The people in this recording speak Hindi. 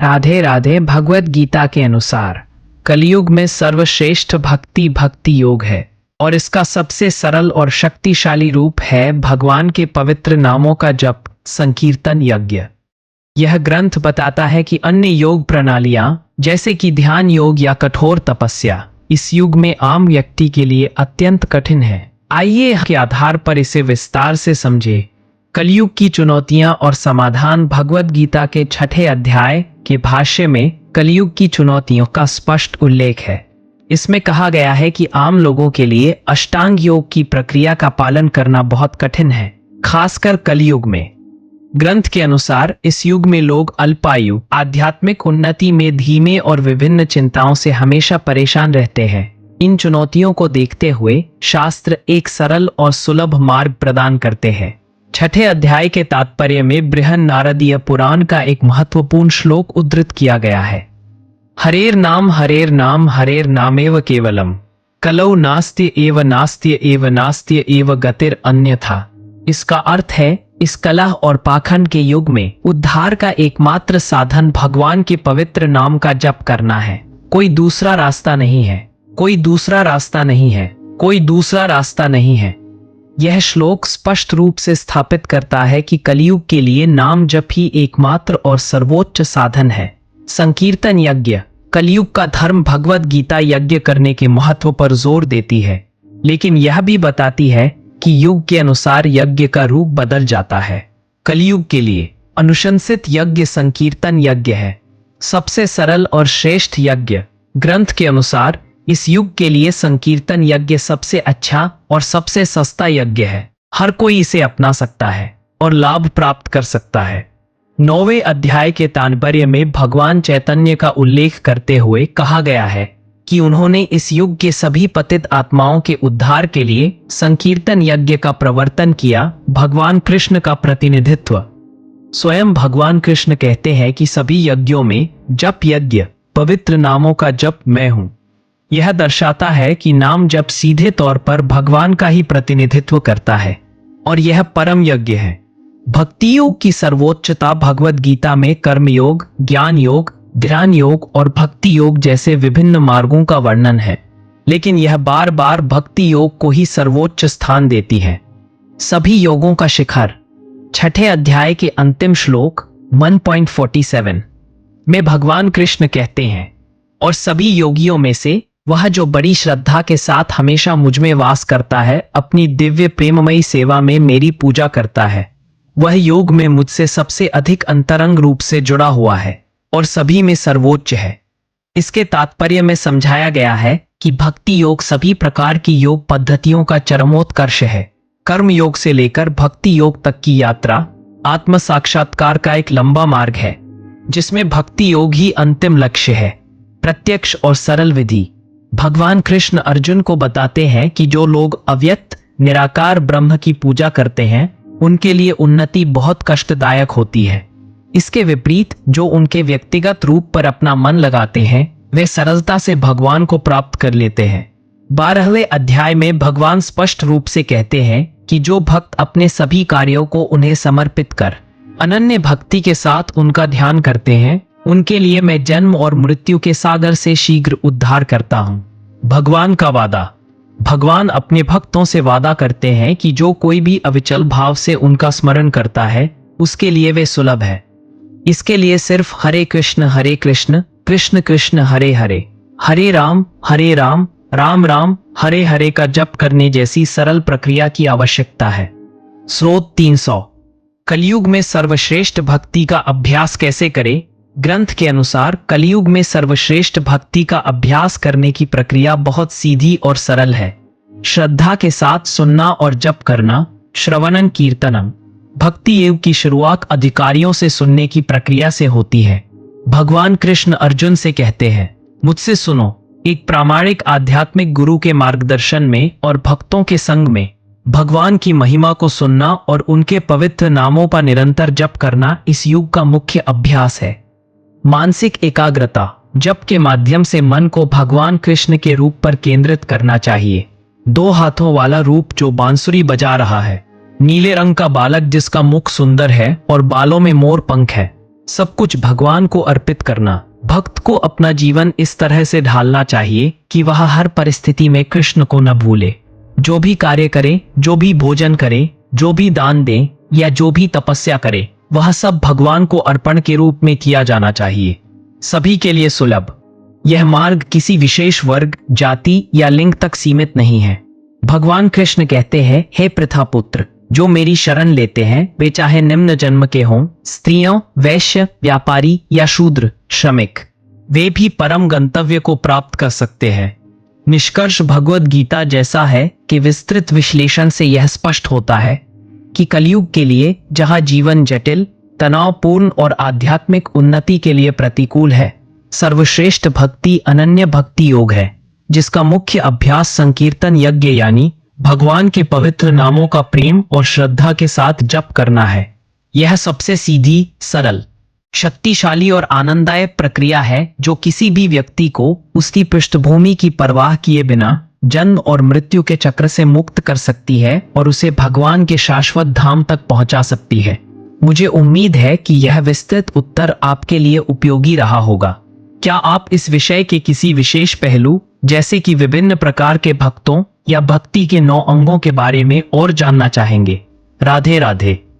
राधे राधे। भगवत गीता के अनुसार कलयुग में सर्वश्रेष्ठ भक्ति भक्ति योग है और इसका सबसे सरल और शक्तिशाली रूप है भगवान के पवित्र नामों का जप, संकीर्तन यज्ञ। यह ग्रंथ बताता है कि अन्य योग प्रणालियां जैसे कि ध्यान योग या कठोर तपस्या इस युग में आम व्यक्ति के लिए अत्यंत कठिन है। आइए के आधार पर इसे विस्तार से समझें। कलयुग की चुनौतियां और समाधान। भगवत गीता के 6ठे अध्याय के भाष्य में कलयुग की चुनौतियों का स्पष्ट उल्लेख है। इसमें कहा गया है कि आम लोगों के लिए अष्टांग योग की प्रक्रिया का पालन करना बहुत कठिन है, खासकर कलयुग में। ग्रंथ के अनुसार इस युग में लोग अल्पायु, आध्यात्मिक उन्नति में धीमे और विभिन्न चिंताओं से हमेशा परेशान रहते हैं। इन चुनौतियों को देखते हुए शास्त्र एक सरल और सुलभ मार्ग प्रदान करते हैं। 6ठे अध्याय के तात्पर्य में बृहन नारदीय पुराण का एक महत्वपूर्ण श्लोक उद्धृत किया गया है। हरेर नाम हरेर नामेव केवलम कलौ नास्त्य एव नास्त्य एव गतिर अन्यथा। इसका अर्थ है, इस कलह और पाखंड के युग में उद्धार का एकमात्र साधन भगवान के पवित्र नाम का जप करना है। कोई दूसरा रास्ता नहीं है, कोई दूसरा रास्ता नहीं है, कोई दूसरा रास्ता नहीं है। यह श्लोक स्पष्ट रूप से स्थापित करता है कि कलयुग के लिए नाम जप ही एकमात्र और सर्वोच्च साधन है। संकीर्तन यज्ञ। कलयुग का धर्म भगवत गीता यज्ञ करने के महत्व पर जोर देती है, लेकिन यह भी बताती है कि युग के अनुसार यज्ञ का रूप बदल जाता है। कलयुग के लिए अनुशंसित यज्ञ संकीर्तन यज्ञ है, सबसे सरल और श्रेष्ठ यज्ञ। ग्रंथ के अनुसार इस युग के लिए संकीर्तन यज्ञ सबसे अच्छा और सबसे सस्ता यज्ञ है। हर कोई इसे अपना सकता है और लाभ प्राप्त कर सकता है। 9वें अध्याय के तात्पर्य में भगवान चैतन्य का उल्लेख करते हुए कहा गया है कि उन्होंने इस युग के सभी पतित आत्माओं के उद्धार के लिए संकीर्तन यज्ञ का प्रवर्तन किया। भगवान कृष्ण का प्रतिनिधित्व। स्वयं भगवान कृष्ण कहते हैं कि सभी यज्ञों में जप यज्ञ, पवित्र नामों का जप मैं हूं। यह दर्शाता है कि नाम जप सीधे तौर पर भगवान का ही प्रतिनिधित्व करता है और यह परम यज्ञ है। भक्ति योग की सर्वोच्चता। भगवत गीता में कर्म योग, ज्ञान योग, ध्यान योग और भक्ति योग जैसे विभिन्न मार्गों का वर्णन है, लेकिन यह बार बार भक्ति योग को ही सर्वोच्च स्थान देती है। सभी योगों का शिखर। 6ठे अध्याय के अंतिम श्लोक 1.47 में भगवान कृष्ण कहते हैं, और सभी योगियों में से वह जो बड़ी श्रद्धा के साथ हमेशा मुझमें वास करता है, अपनी दिव्य प्रेममयी सेवा में मेरी पूजा करता है, वह योग में मुझसे सबसे अधिक अंतरंग रूप से जुड़ा हुआ है और सभी में सर्वोच्च है। इसके तात्पर्य में समझाया गया है कि भक्ति योग सभी प्रकार की योग पद्धतियों का चरमोत्कर्ष है। कर्म योग से लेकर भक्ति योग तक की यात्रा आत्म साक्षात्कार का एक लंबा मार्ग है, जिसमें भक्ति योग ही अंतिम लक्ष्य है। प्रत्यक्ष और सरल विधि। भगवान कृष्ण अर्जुन को बताते हैं कि जो लोग अव्यक्त निराकार ब्रह्म की पूजा करते हैं, उनके लिए उन्नति बहुत कष्टदायक होती है। इसके विपरीत जो उनके व्यक्तिगत रूप पर अपना मन लगाते हैं, वे सरलता से भगवान को प्राप्त कर लेते हैं। 12वें अध्याय में भगवान स्पष्ट रूप से कहते हैं कि जो भक्त अपने सभी कार्यों को उन्हें समर्पित कर अनन्य भक्ति के साथ उनका ध्यान करते हैं, उनके लिए मैं जन्म और मृत्यु के सागर से शीघ्र उद्धार करता हूं। भगवान का वादा। भगवान अपने भक्तों से वादा करते हैं कि जो कोई भी अविचल भाव से उनका स्मरण करता है, उसके लिए वे सुलभ है। इसके लिए सिर्फ हरे कृष्ण कृष्ण कृष्ण हरे हरे, हरे राम राम राम हरे हरे का जप करने जैसी सरल प्रक्रिया की आवश्यकता है। स्रोत 300। कलयुग में सर्वश्रेष्ठ भक्ति का अभ्यास कैसे करें? ग्रंथ के अनुसार कलयुग में सर्वश्रेष्ठ भक्ति का अभ्यास करने की प्रक्रिया बहुत सीधी और सरल है। श्रद्धा के साथ सुनना और जप करना। श्रवणं कीर्तनम। भक्ति योग की शुरुआत अधिकारियों से सुनने की प्रक्रिया से होती है। भगवान कृष्ण अर्जुन से कहते हैं, मुझसे सुनो। एक प्रामाणिक आध्यात्मिक गुरु के मार्गदर्शन में और भक्तों के संग में भगवान की महिमा को सुनना और उनके पवित्र नामों पर निरंतर जप करना इस युग का मुख्य अभ्यास है। मानसिक एकाग्रता। जप के माध्यम से मन को भगवान कृष्ण के रूप पर केंद्रित करना चाहिए। 2 हाथों वाला रूप जो बांसुरी बजा रहा है, नीले रंग का बालक जिसका मुख सुंदर है और बालों में मोर पंख है, सब कुछ भगवान को अर्पित करना। भक्त को अपना जीवन इस तरह से ढालना चाहिए कि वह हर परिस्थिति में कृष्ण को न भूले। जो भी कार्य करे, जो भी भोजन करे, जो भी दान दे या जो भी तपस्या करे, वह सब भगवान को अर्पण के रूप में किया जाना चाहिए। सभी के लिए सुलभ। यह मार्ग किसी विशेष वर्ग, जाति या लिंग तक सीमित नहीं है। भगवान कृष्ण कहते हैं, हे पृथा पुत्र, जो मेरी शरण लेते हैं वे चाहे निम्न जन्म के हों, स्त्रियों, वैश्य, व्यापारी या शूद्र, श्रमिक, वे भी परम गंतव्य को प्राप्त कर सकते हैं। निष्कर्ष भगवद गीता जैसा है कि विस्तृत विश्लेषण से यह स्पष्ट होता है कि कलयुग के लिए, जहां जीवन जटिल, तनावपूर्ण और आध्यात्मिक उन्नति के लिए प्रतिकूल है, सर्वश्रेष्ठ भक्ति अनन्य भक्ति योग है, जिसका मुख्य अभ्यास संकीर्तन यज्ञ यानी भगवान के पवित्र नामों का प्रेम और श्रद्धा के साथ जप करना है। यह सबसे सीधी, सरल, शक्तिशाली और आनंददायक प्रक्रिया है जो किसी भी व्यक्ति को उसकी पृष्ठभूमि की परवाह किए बिना जन्म और मृत्यु के चक्र से मुक्त कर सकती है और उसे भगवान के शाश्वत धाम तक पहुंचा सकती है। मुझे उम्मीद है कि यह विस्तृत उत्तर आपके लिए उपयोगी रहा होगा। क्या आप इस विषय के किसी विशेष पहलू, जैसे कि विभिन्न प्रकार के भक्तों या भक्ति के 9 अंगों के बारे में और जानना चाहेंगे? राधे राधे।